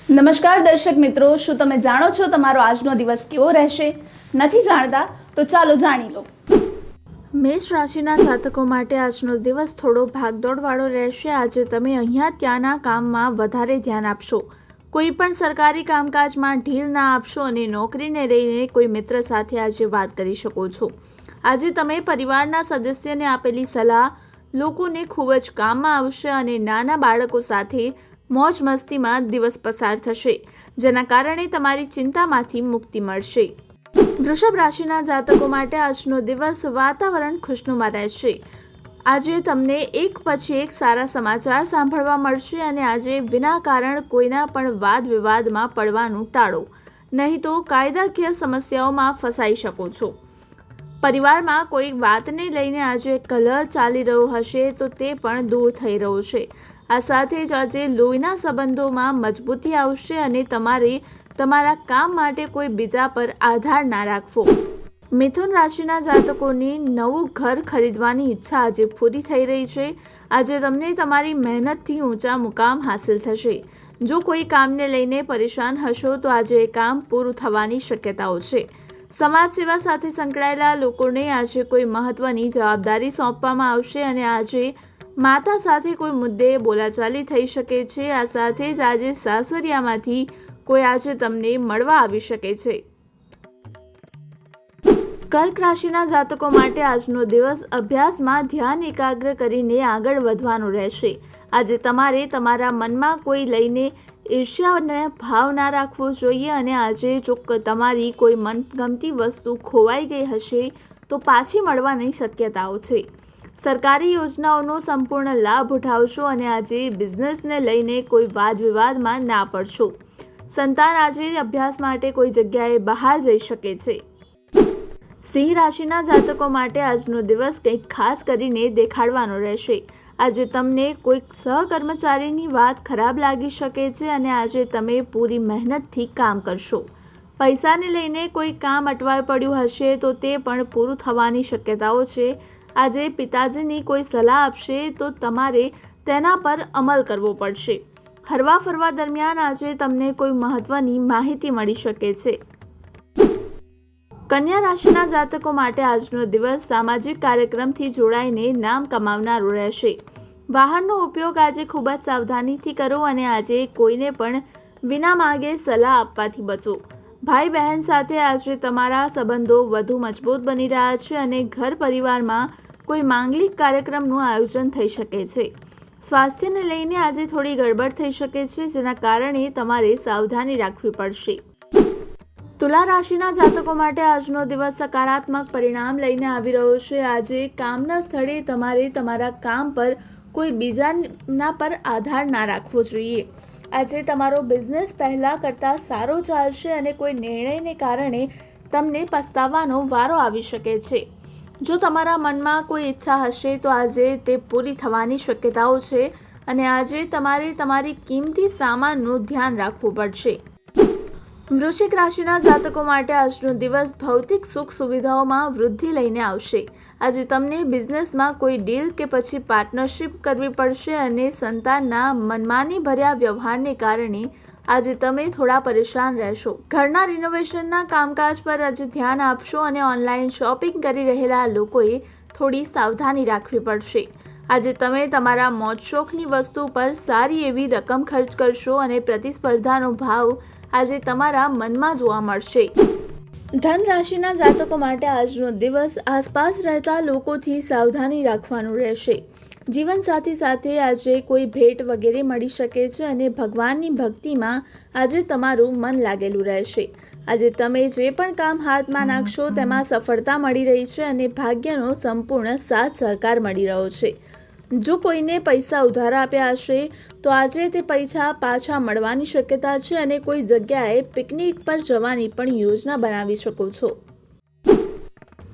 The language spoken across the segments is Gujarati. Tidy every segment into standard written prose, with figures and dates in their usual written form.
નમસ્કાર દર્શક મિત્રો, શું તમે જાણો છો તમારો આજનો દિવસ કેવો રહેશે? નથી જાણતા તો ચાલો જાણી લો. મેષ રાશિના જાતકો માટે આજનો દિવસ થોડો ભાગદોડવાળો રહેશે. આજે તમે અહીંયા ત્યાંના કામમાં વધારે ધ્યાન આપશો. કોઈ પણ સરકારી કામકાજમાં ઢીલ ના આપશો અને નોકરીને લઈને કોઈ મિત્ર સાથે આજે વાત કરી શકો છો. આજે તમે પરિવારના સદસ્યને આપેલી સલાહ લોકોને ખૂબ જ કામમાં આવશે અને નાના બાળકો સાથે મોજ મસ્તીમાં દિવસ પસાર થશે, જેના કારણે તમારી ચિંતામાંથી મુક્તિ મળશે. વૃષભ રાશિના જાતકો માટે આજનો દિવસ વાતાવરણ ખુશનુમા રહેશે. આજે તમને એક પછી એક સારા સમાચાર સાંભળવા મળશે અને આજે વિના કારણ કોઈના પણ વાદ વિવાદમાં પડવાનું ટાળો, નહીં તો કાયદાકીય સમસ્યાઓમાં ફસાઈ શકો છો. પરિવારમાં કોઈ વાતને લઈને આજે કલહ ચાલી રહ્યો હશે તો તે પણ દૂર થઈ રહ્યો છે. આ સાથે જ આજે લોહીના સંબંધોમાં મજબૂતી આવશે અને તમારે તમારા કામ માટે કોઈ બીજા પર આધાર ના રાખવો. મિથુન રાશિના જાતકોની નવું ઘર ખરીદવાની ઈચ્છા આજે પૂરી થઈ રહી છે. આજે તમને તમારી મહેનતથી ઊંચા મુકામ હાંસિલ થશે. જો કોઈ કામને લઈને પરેશાન હશો તો આજે એ કામ પૂરું થવાની શક્યતાઓ છે. સમાજ સેવા સાથે સંકળાયેલા લોકોને આજે કોઈ મહત્વની જવાબદારી સોંપવામાં આવશે અને આજે માતા સાથે કોઈ મુદ્દે બોલાચાલી થઈ શકે છે. આ સાથે જ આજે સાસરિયામાંથી કોઈ આજે તમને મળવા આવી શકે છે. કર્ક રાશિના જાતકો માટે આજનો દિવસ અભ્યાસમાં ધ્યાન એકાગ્ર કરીને આગળ વધવાનું રહેશે. આજે તમારે તમારા મનમાં કોઈ લઈને ઈર્ષ્યાનો ભાવ ના રાખવો જોઈએ અને આજે જો તમારી કોઈ મનગમતી વસ્તુ ખોવાઈ ગઈ હશે તો પાછી મળવાની શક્યતાઓ છે. સરકારી યોજનાઓનો સંપૂર્ણ લાભ ઉઠાવશો અને આજે બિઝનેસને લઈને કોઈ વાદ વિવાદમાં ના પડશો. સંતાન આજે અભ્યાસ માટે કોઈ જગ્યાએ બહાર જઈ શકે છે. સિંહ રાશિના જાતકો માટે આજનો દિવસ કંઈક ખાસ કરીને દેખાડવાનો રહેશે. આજે તમને કોઈક સહકર્મચારીની વાત ખરાબ લાગી શકે છે અને આજે તમે પૂરી મહેનતથી કામ કરશો. પૈસાને લઈને કોઈ કામ અટવાઈ પડ્યું હશે તો તે પણ પૂરું થવાની શક્યતાઓ છે. આજે પિતાજીની કોઈ સલાહ આપશે તો તમારે તેના પર અમલ કરવો પડશે. હરવા ફરવા દરમિયાન આજે તમને કોઈ મહત્વની માહિતી મળી શકે છે. કન્યા રાશિના જાતકો માટે આજનો દિવસ સામાજિક કાર્યક્રમથી જોડાઈને નામ કમાવનારો રહેશે. વાહનનો ઉપયોગ આજે ખૂબ જ સાવધાનીથી કરો અને આજે કોઈને પણ વિના માગે સલાહ આપવાથી બચો. ભાઈ બહેન સાથે આજે તમારા સંબંધો વધુ મજબૂત બની રહ્યા છે અને ઘર પરિવારમાં કોઈ માંગલિક કાર્યક્રમનું આયોજન થઈ શકે છે. સ્વાસ્થ્યને લઈને આજે થોડી ગડબડ થઈ શકે છે, જેના કારણે તમારે સાવધાની રાખવી પડશે. તુલા રાશિના જાતકો માટે આજનો દિવસ સકારાત્મક પરિણામ લઈને આવી રહ્યો છે. આજે કામના સ્થળે તમારે તમારા કામ પર કોઈ બીજાના પર આધાર ના રાખવો જોઈએ. આજે તમારો બિઝનેસ પહેલાં કરતાં સારો ચાલશે અને કોઈ નિર્ણયને કારણે તમને પસ્તાવાનો વારો આવી શકે છે. જો તમારા મનમાં કોઈ ઈચ્છા હશે તો આજે તે પૂરી થવાની શક્યતાઓ છે અને આજે તમારે તમારી કિંમતી સામાનનું ધ્યાન રાખવું પડશે. વૃશ્ચિક રાશિના જાતકો માટે આજનો દિવસ ભૌતિક સુખ સુવિધાઓમાં વૃદ્ધિ લઈને આવશે. આજે તમને બિઝનેસમાં કોઈ ડીલ કે પછી પાર્ટનરશિપ કરવી પડશે અને સંતાનના મનમાની ભર્યા વ્યવહારને કારણે આજે તમે થોડા પરેશાન રહેશો. ઘરના રિનોવેશનના કામકાજ પર આજે ધ્યાન આપશો અને ઓનલાઈન શોપિંગ કરી રહેલા લોકોએ થોડી સાવધાની રાખવી પડશે. આજે તમે તમારા મોજ શોખની વસ્તુ પર સારી એવી રકમ ખર્ચ કરશો અને પ્રતિસ્પર્ધાનો ભાવ આજે તમારા મનમાં જોવા મળશે. ધન રાશિના જાતકો માટે આજનો દિવસ આસપાસ રહેતા લોકોથી સાવધાની રાખવાનું રહેશે. જીવનસાથી સાથે આજે કોઈ ભેટ વગેરે મળી શકે છે અને ભગવાનની ભક્તિમાં આજે તમારું મન લાગેલું રહેશે. આજે તમે જે પણ કામ હાથમાં નાખશો તેમાં સફળતા મળી રહી છે અને ભાગ્યનો સંપૂર્ણ સાથ સહકાર મળી રહ્યો છે. જો કોઈને પૈસા ઉધાર આપ્યા હશે તો આજે તે પૈસા પાછા મળવાની શક્યતા છે અને કોઈ જગ્યાએ પિકનિક પર જવાની પણ યોજના બનાવી શકો છો.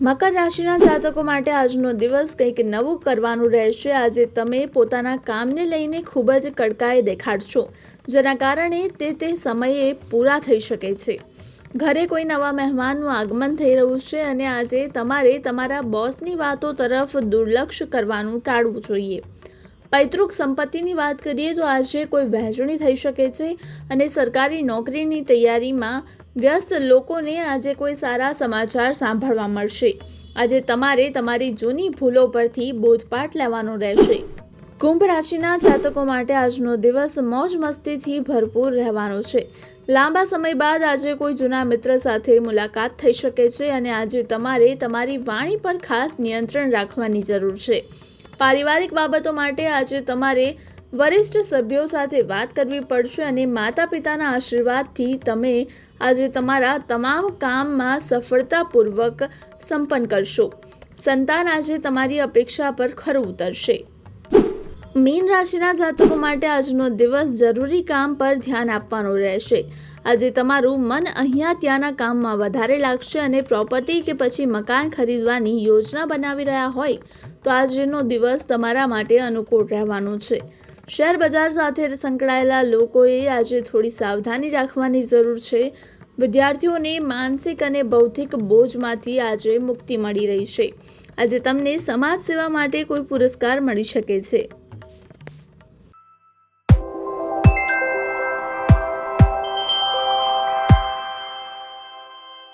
મકર રાશિના જાતકો માટે આજનો દિવસ કંઈક નવું કરવાનું રહેશે. આજે તમે પોતાના કામને લઈને ખૂબ જ કડકાઈ દેખાડશો, જેના કારણે તે સમયે પૂરા થઈ શકે છે. ઘરે કોઈ નવા મહેમાનનું આગમન થઈ રહ્યું છે અને આજે તમારે તમારા બોસની વાતો તરફ દુર્લક્ષ કરવાનું ટાળવું જોઈએ. પૈતૃક સંપત્તિની વાત કરીએ તો આજે કોઈ વહેંચણી થઈ શકે છે અને સરકારી નોકરીની તૈયારીમાં વ્યસ્ત લોકોને આજે કોઈ સારા સમાચાર સાંભળવા મળશે. આજે તમારે તમારી જૂની ભૂલો પરથી બોધપાઠ લેવાનો રહેશે. કુંભ રાશિના જાતકો માટે આજનો દિવસ મોજ મસ્તીથી ભરપૂર રહેવાનો છે. લાંબા સમય બાદ આજે કોઈ જૂના મિત્ર સાથે મુલાકાત થઈ શકે છે અને આજે તમારે તમારી વાણી પર ખાસ નિયંત્રણ રાખવાની જરૂર છે. પારિવારિક બાબતો માટે આજે તમારે વરિષ્ઠ સભ્યો સાથે વાત કરવી પડશે અને માતા પિતાના આશીર્વાદથી તમે આજે તમારા તમામ કામમાં સફળતાપૂર્વક સંપન્ન કરશો. સંતાન આજે તમારી અપેક્ષા પર ખરું ઉતરશે. મીન રાશિના જાતકો માટે આજનો દિવસ જરૂરી કામ પર ધ્યાન આપવાનું રહેશે. આજે તમારું મન અહીંયા ત્યાંના કામમાં વધારે લાગશે અને પ્રોપર્ટી કે પછી મકાન ખરીદવાની યોજના બનાવી રહ્યા હોય તો આજનો દિવસ તમારા માટે અનુકૂળ રહેવાનું છે. શેર બજાર સાથે સંકળાયેલા લોકોએ આજે થોડી સાવધાની રાખવાની જરૂર છે. વિદ્યાર્થીઓને માનસિક અને બૌદ્ધિક બોજમાંથી આજે મુક્તિ મળી રહી છે. આજે તમને સમાજ સેવા માટે કોઈ પુરસ્કાર મળી શકે છે.